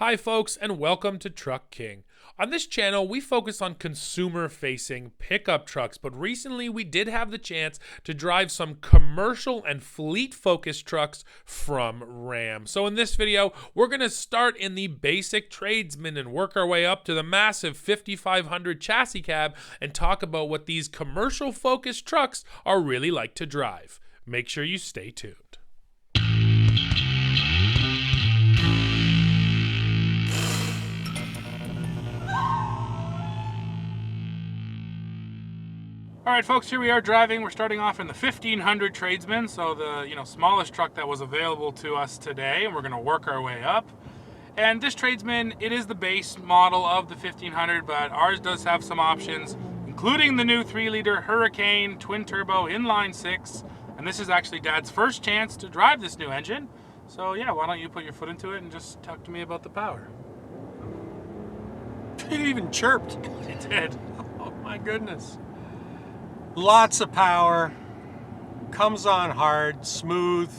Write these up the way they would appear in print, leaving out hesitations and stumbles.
Hi folks, and welcome to Truck King. On this channel, we focus on consumer-facing pickup trucks, but recently we did have the chance to drive some commercial and fleet-focused trucks from Ram. So in this video, we're going to start in the basic Tradesman and work our way up to the massive 5500 chassis cab and talk about what these commercial-focused trucks are really like to drive. Make sure you stay tuned. All right, folks, here we are driving. We're starting off in the 1500 Tradesman, so the smallest truck that was available to us today, and we're going to work our way up. And this Tradesman, it is the base model of the 1500, but ours does have some options, including the new 3-liter Hurricane twin turbo inline 6. And this is actually Dad's first chance to drive this new engine. So yeah, why don't you put your foot into it and just talk to me about the power? It even chirped. It did. Oh my goodness. Lots of power, comes on hard, smooth.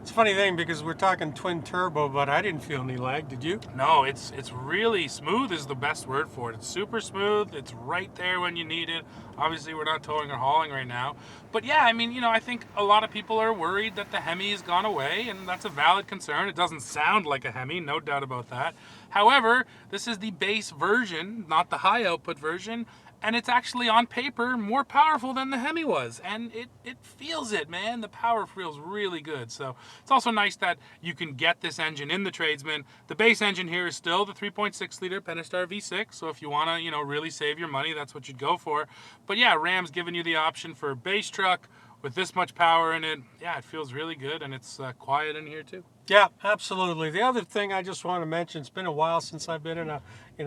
It's a funny thing because we're talking twin turbo, but I didn't feel any lag, did you? No, it's really smooth is the best word for it. It's super smooth. It's right there when you need it. Obviously, we're not towing or hauling right now. But yeah, I mean, I think a lot of people are worried that the Hemi has gone away, and that's a valid concern. It doesn't sound like a Hemi, no doubt about that. However, this is the base version, not the high output version, and it's actually on paper more powerful than the Hemi was, and it feels it, man. The power feels really good. So it's also nice that you can get this engine in the Tradesman. The base engine here is still the 3.6 liter Pentastar V6, so if you want to really save your money, that's what you'd go for. But yeah, Ram's giving you the option for a base truck with this much power in it. Yeah, it feels really good, and it's quiet in here too. Yeah, absolutely. The other thing I just want to mention, it's been a while since I've been in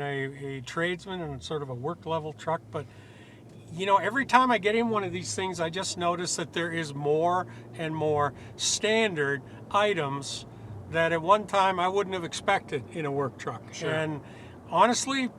a Tradesman and sort of a work level truck, but every time I get in one of these things, I just notice that there is more and more standard items that at one time I wouldn't have expected in a work truck. Sure. And honestly,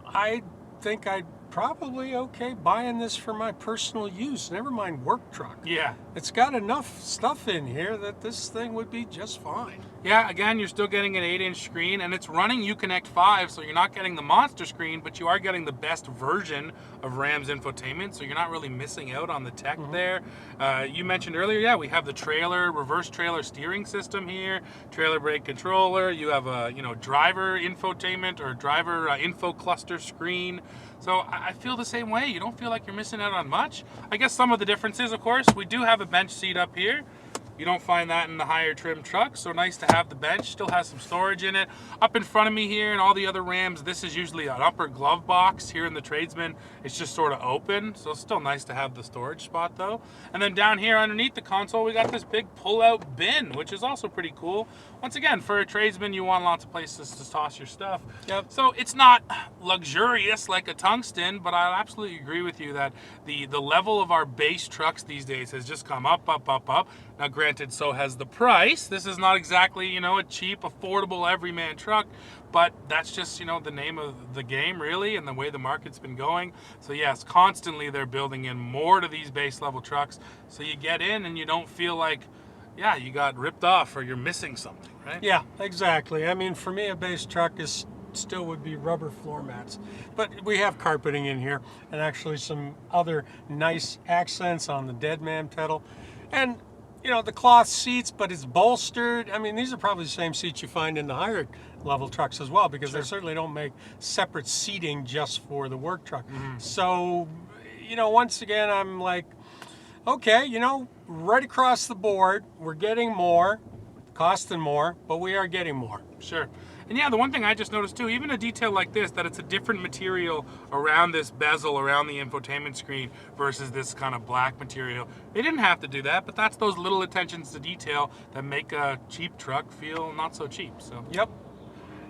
I think I'd probably okay buying this for my personal use, never mind work truck. Yeah. It's got enough stuff in here that this thing would be just fine. Yeah, again, you're still getting an 8-inch screen, and it's running Uconnect 5, so you're not getting the monster screen, but you are getting the best version of Ram's infotainment, so you're not really missing out on the tech there. You mentioned earlier, yeah, we have the reverse trailer steering system here, trailer brake controller. You have a driver infotainment or driver info cluster screen. So I feel the same way. You don't feel like you're missing out on much. I guess some of the differences, of course, we do have a bench seat up here. You don't find that in the higher trim trucks, so nice to have the bench. Still has some storage in it. Up in front of me here and all the other Rams, this is usually an upper glove box. Here in the Tradesman, it's just sort of open, so it's still nice to have the storage spot though. And then down here underneath the console, we got this big pull-out bin, which is also pretty cool. Once again, for a Tradesman, you want lots of places to toss your stuff. Yep. So it's not luxurious like a Tungsten, but I absolutely agree with you that the level of our base trucks these days has just come up, up, up, up. Now, granted, so has the price. This is not exactly, a cheap, affordable, everyman truck, but that's just, the name of the game, really, and the way the market's been going. So, yes, constantly they're building in more to these base level trucks, so you get in and you don't feel like, yeah, you got ripped off or you're missing something, right? Yeah, exactly. I mean, for me, a base truck still would be rubber floor mats, but we have carpeting in here and actually some other nice accents on the Deadman pedal, and the cloth seats, but it's bolstered. I mean, these are probably the same seats you find in the higher level trucks as well, because Sure. They certainly don't make separate seating just for the work truck. So, once again, I'm like, okay, right across the board, we're getting more, costing more, but we are getting more. Sure. And yeah, the one thing I just noticed too, even a detail like this, that it's a different material around this bezel, around the infotainment screen versus this kind of black material. They didn't have to do that, but that's those little attentions to detail that make a cheap truck feel not so cheap. So Yep.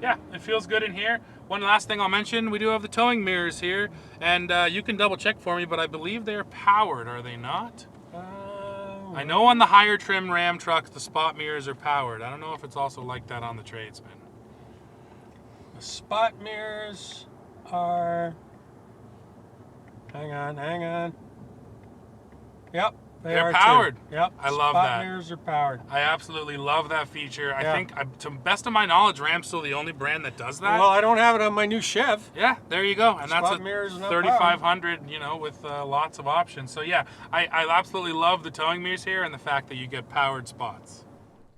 yeah, it feels good in here. One last thing I'll mention, we do have the towing mirrors here, and you can double check for me, but I believe they're powered, are they not? I know on the higher trim Ram trucks, the spot mirrors are powered. I don't know if it's also like that on the Tradesman. The spot mirrors are, hang on. Yep, They're powered. Yep. I love Spot that. mirrors are powered. I absolutely love that feature. I Yeah. think, to best of my knowledge, Ram's still the only brand that does that. Well, I don't have it on my new Chev. Yeah, there you go. And that's Spot a mirrors are not 3500, you know, with lots of options. So yeah, I absolutely love the towing mirrors here and the fact that you get powered spots.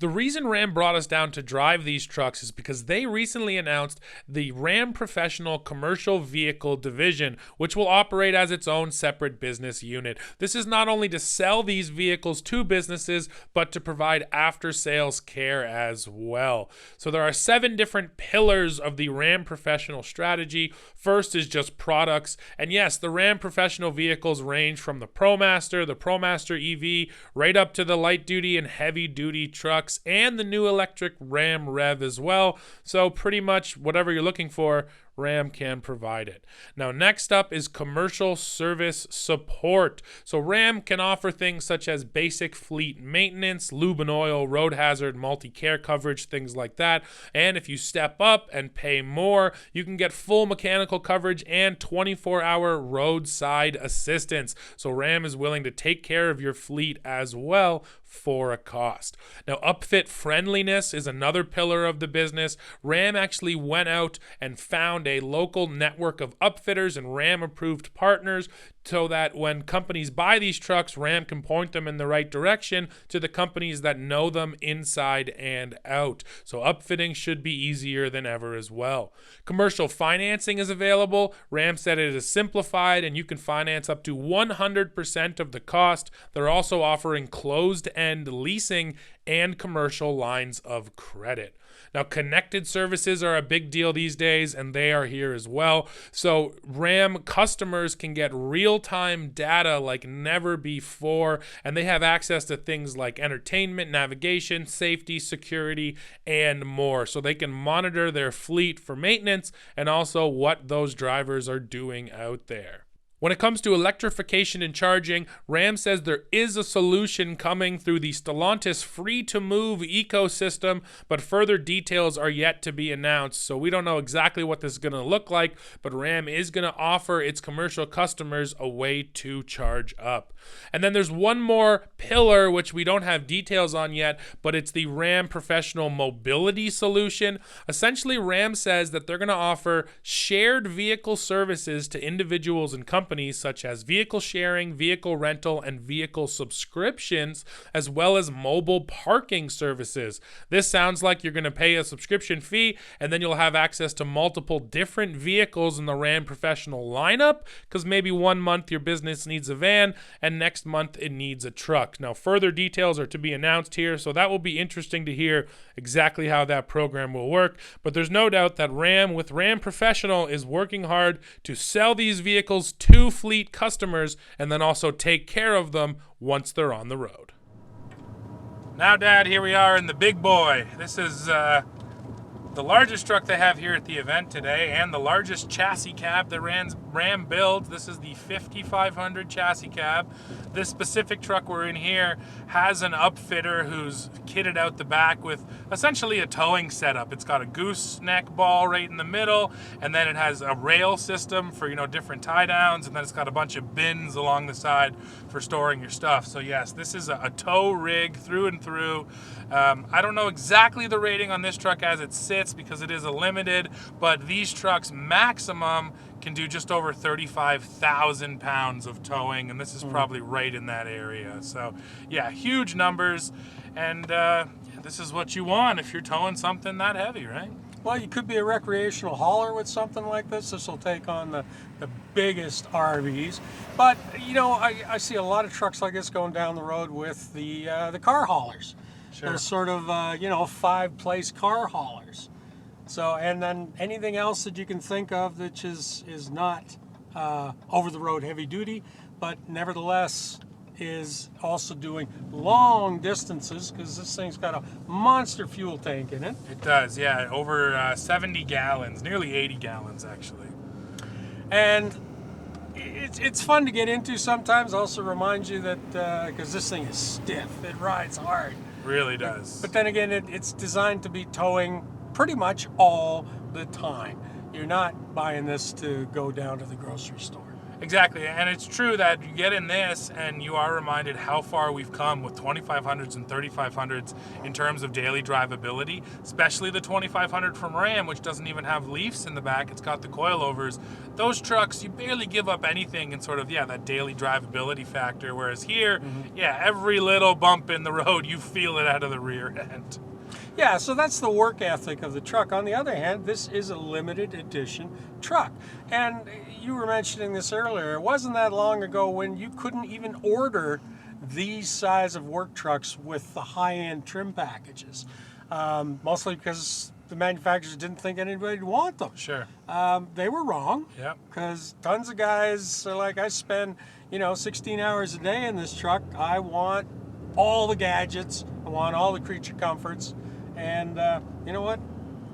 The reason Ram brought us down to drive these trucks is because they recently announced the Ram Professional Commercial Vehicle Division, which will operate as its own separate business unit. This is not only to sell these vehicles to businesses, but to provide after-sales care as well. So there are 7 different pillars of the Ram Professional strategy. First is just products. And yes, the Ram Professional vehicles range from the ProMaster, the ProMaster EV, right up to the light-duty and heavy-duty trucks, and the new electric Ram Rev as well. So pretty much whatever you're looking for, Ram can provide it. Now, next up is commercial service support. So Ram can offer things such as basic fleet maintenance, lube and oil, road hazard, multi-care coverage, things like that. And if you step up and pay more, you can get full mechanical coverage and 24-hour roadside assistance. So Ram is willing to take care of your fleet as well for a cost. Now, upfit friendliness is another pillar of the business. Ram actually went out and found a local network of upfitters and Ram-approved partners so that when companies buy these trucks, Ram can point them in the right direction to the companies that know them inside and out. So upfitting should be easier than ever as well. Commercial financing is available. Ram said it is simplified and you can finance up to 100% of the cost. They're also offering closed-end leasing and commercial lines of credit. Now, connected services are a big deal these days, and they are here as well. So Ram customers can get real-time data like never before, and they have access to things like entertainment, navigation, safety, security, and more. So they can monitor their fleet for maintenance and also what those drivers are doing out there. When it comes to electrification and charging, Ram says there is a solution coming through the Stellantis free-to-move ecosystem, but further details are yet to be announced. So we don't know exactly what this is going to look like, but Ram is going to offer its commercial customers a way to charge up. And then there's one more pillar, which we don't have details on yet, but it's the Ram Professional Mobility Solution. Essentially, Ram says that they're going to offer shared vehicle services to individuals and companies such as vehicle sharing, vehicle rental, and vehicle subscriptions, as well as mobile parking services. This sounds like you're going to pay a subscription fee, and then you'll have access to multiple different vehicles in the Ram Professional lineup, because maybe one month your business needs a van, and next month it needs a truck. Now, further details are to be announced here, so that will be interesting to hear exactly how that program will work. But there's no doubt that Ram, with Ram Professional, is working hard to sell these vehicles to fleet customers and then also take care of them once they're on the road. Now, Dad, here we are in the big boy. This is the largest truck they have here at the event today and the largest chassis cab that Ram builds. This is the 5500 chassis cab. This specific truck we're in here has an upfitter who's kitted out the back with essentially a towing setup. It's got a gooseneck ball right in the middle, and then it has a rail system for, different tie downs, and then it's got a bunch of bins along the side for storing your stuff. So yes, this is a tow rig through and through. I don't know exactly the rating on this truck as it sits because it is a limited, but these trucks maximum can do just over 35,000 pounds of towing, and this is probably right in that area. So yeah, huge numbers, and this is what you want if you're towing something that heavy, right? Well, you could be a recreational hauler with something like this. This will take on the biggest RVs. But, I see a lot of trucks like this going down the road with the car haulers. Sure. They're sort of, 5-place car haulers. So, and then anything else that you can think of that is not over-the-road heavy duty, but nevertheless is also doing long distances, because this thing's got a monster fuel tank in it. It does, yeah, over 70 gallons, nearly 80 gallons actually. And it's fun to get into sometimes. Also reminds you that, because this thing is stiff, it rides hard. Really does. But then again, it's designed to be towing pretty much all the time. You're not buying this to go down to the grocery store. Exactly, and it's true that you get in this and you are reminded how far we've come with 2500s and 3500s in terms of daily drivability, especially the 2500 from Ram, which doesn't even have leafs in the back. It's got the coilovers. Those trucks, you barely give up anything in sort of, that daily drivability factor, whereas here, every little bump in the road, you feel it out of the rear end. Yeah, so that's the work ethic of the truck. On the other hand, this is a limited edition truck. And you were mentioning this earlier. It wasn't that long ago when you couldn't even order these size of work trucks with the high-end trim packages. Mostly because the manufacturers didn't think anybody would want them. Sure. They were wrong. Yeah. Because tons of guys are like, I spend, 16 hours a day in this truck. I want all the gadgets. I want all the creature comforts. And you know what?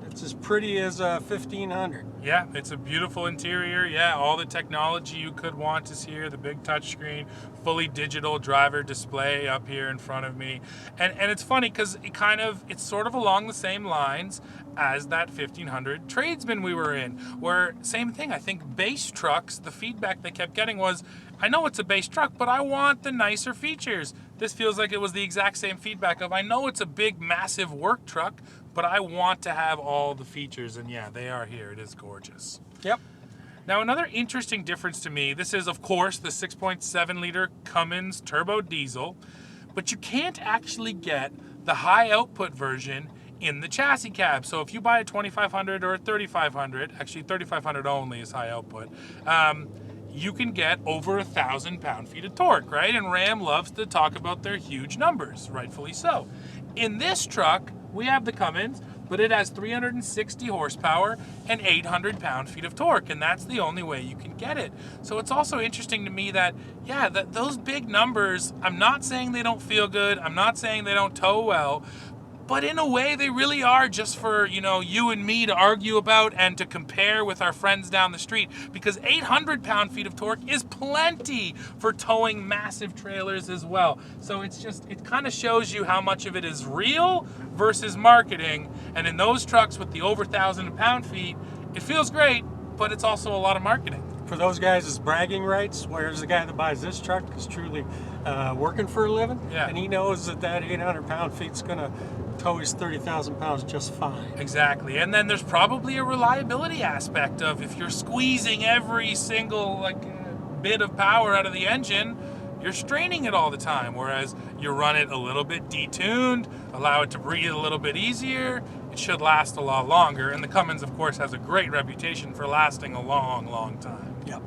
It's as pretty as a 1500. Yeah, it's a beautiful interior. Yeah, all the technology you could want is here. The big touchscreen, fully digital driver display up here in front of me. And it's funny because it's sort of along the same lines as that 1500 Tradesman we were in, where same thing. I think base trucks, the feedback they kept getting was, I know it's a base truck, but I want the nicer features. This feels like it was the exact same feedback of, I know it's a big, massive work truck, but I want to have all the features. And yeah, they are here. It is gorgeous. Yep. Now, another interesting difference to me, this is, of course, the 6.7 liter Cummins turbo diesel, but you can't actually get the high output version in the chassis cab. So if you buy a 2500 or a 3500, actually 3500 only is high output, you can get over 1,000 pound-feet of torque, right? And Ram loves to talk about their huge numbers, rightfully so. In this truck, we have the Cummins, but it has 360 horsepower and 800 pound-feet of torque, and that's the only way you can get it. So it's also interesting to me that, those big numbers, I'm not saying they don't feel good, I'm not saying they don't tow well, but in a way, they really are just for, you and me to argue about and to compare with our friends down the street, because 800 pound-feet of torque is plenty for towing massive trailers as well. So it kind of shows you how much of it is real versus marketing. And in those trucks with the over 1,000 pound-feet, it feels great, but it's also a lot of marketing. For those guys, it's bragging rights, whereas the guy that buys this truck is truly working for a living. Yeah. And he knows that 800 pound-feet's going to tow his 30,000 pounds just fine. Exactly. And then there's probably a reliability aspect of, if you're squeezing every single bit of power out of the engine, you're straining it all the time. Whereas you run it a little bit detuned, allow it to breathe a little bit easier, it should last a lot longer. And the Cummins, of course, has a great reputation for lasting a long, long time. Yep.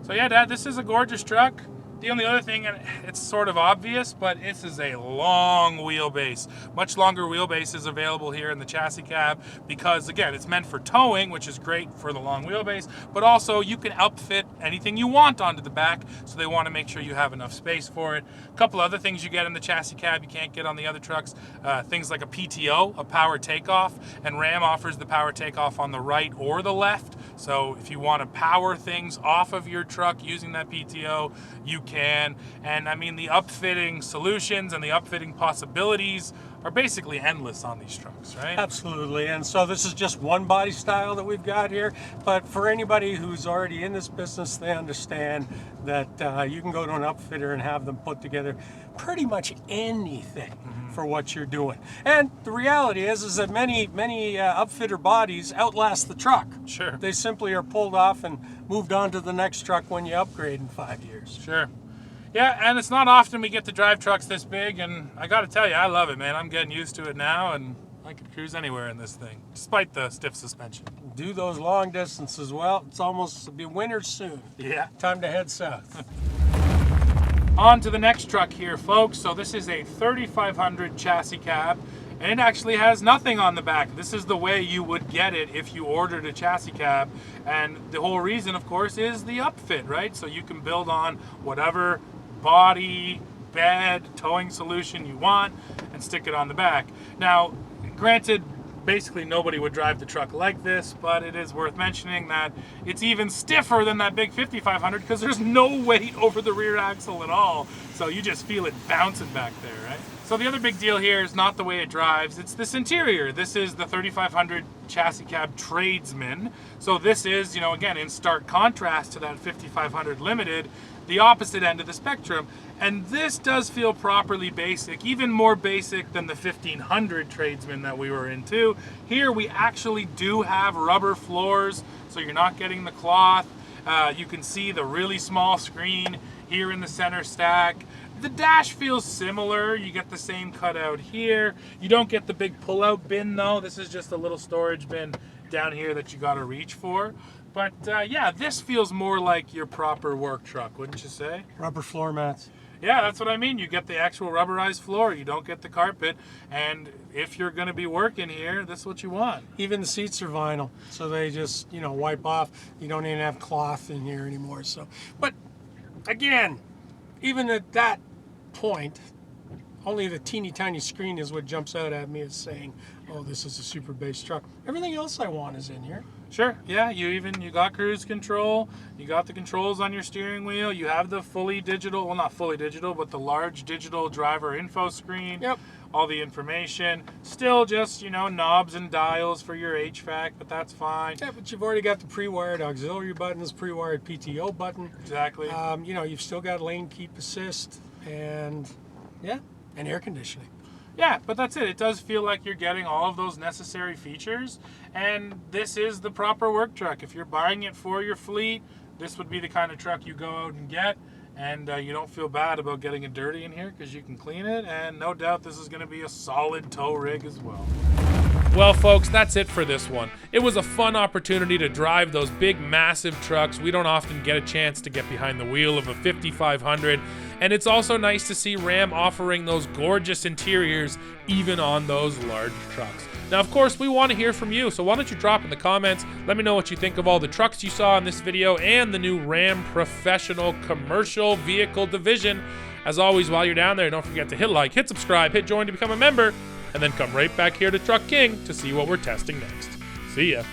So yeah, Dad, this is a gorgeous truck. The only other thing, and it's sort of obvious, but this is a long wheelbase. Much longer wheelbase is available here in the chassis cab because, again, it's meant for towing, which is great for the long wheelbase, but also you can outfit anything you want onto the back, so they want to make sure you have enough space for it. A couple other things you get in the chassis cab you can't get on the other trucks, things like a PTO, a power takeoff, and Ram offers the power takeoff on the right or the left. So if you want to power things off of your truck using that PTO, you can. And I mean, the upfitting solutions and the upfitting possibilities are basically endless on these trucks, right? Absolutely. And so this is just one body style that we've got here. But for anybody who's already in this business, they understand that you can go to an upfitter and have them put together pretty much anything for what you're doing. And the reality is that many upfitter bodies outlast the truck. Sure. They simply are pulled off and moved on to the next truck when you upgrade in 5 years. Sure. Yeah, and it's not often we get to drive trucks this big, and I got to tell you, I love it, man. I'm getting used to it now, and I can cruise anywhere in this thing, despite the stiff suspension. Do those long distances. Well, it's almost to be winter soon. Yeah. Time to head south. On to the next truck here, folks. So this is a 3500 chassis cab, and it actually has nothing on the back. This is the way you would get it if you ordered a chassis cab, and the whole reason, of course, is the upfit, right? So you can build on whatever body, bed, towing solution you want and stick it on the back. Now, granted, basically nobody would drive the truck like this, but it is worth mentioning that it's even stiffer than that big 5500 because there's no weight over the rear axle at all. So you just feel it bouncing back there, right? So the other big deal here is not the way it drives, it's this interior. This is the 3500 chassis cab Tradesman. So this is, you know, again, in stark contrast to that 5500 Limited, the opposite end of the spectrum. And this does feel properly basic, even more basic than the 1500 Tradesman that we were into. Here we actually do have rubber floors, so you're not getting the cloth. You can see the really small screen here in the center stack. The dash feels similar. You get the same cutout here. You don't get the big pull-out bin though. This is just a little storage bin down here that you gotta reach for. But yeah, this feels more like your proper work truck, wouldn't you say? Rubber floor mats. Yeah, that's what I mean. You get the actual rubberized floor. You don't get the carpet. And if you're going to be working here, this is what you want. Even the seats are vinyl, so they just, you know, wipe off. You don't even have cloth in here anymore. So, but again, even at that point, only the teeny tiny screen is what jumps out at me as saying, oh, this is a super base truck. Everything else I want is in here. Sure, yeah, you got cruise control, you got the controls on your steering wheel, you have the fully digital, well, not fully digital, but the large digital driver info screen. Yep. All the information. Still just, you know, knobs and dials for your HVAC, but that's fine. Yeah, but you've already got the pre-wired auxiliary buttons, pre-wired PTO button. Exactly. You know, you've still got lane keep assist and, yeah, and air conditioning. Yeah, but that's it. It does feel like you're getting all of those necessary features, and this is the proper work truck. If you're buying it for your fleet, this would be the kind of truck you go out and get, and you don't feel bad about getting it dirty in here because you can clean it, and no doubt this is going to be a solid tow rig as well. Well, folks, that's it for this one. It was a fun opportunity to drive those big, massive trucks. We don't often get a chance to get behind the wheel of a 5500, and it's also nice to see Ram offering those gorgeous interiors even on those large trucks. Now, of course, we want to hear from you, so why don't you drop in the comments, let me know what you think of all the trucks you saw in this video and the new Ram Professional Commercial Vehicle Division. As always, while you're down there, don't forget to hit like, hit subscribe, hit join to become a member, and then come right back here to Truck King to see what we're testing next. See ya.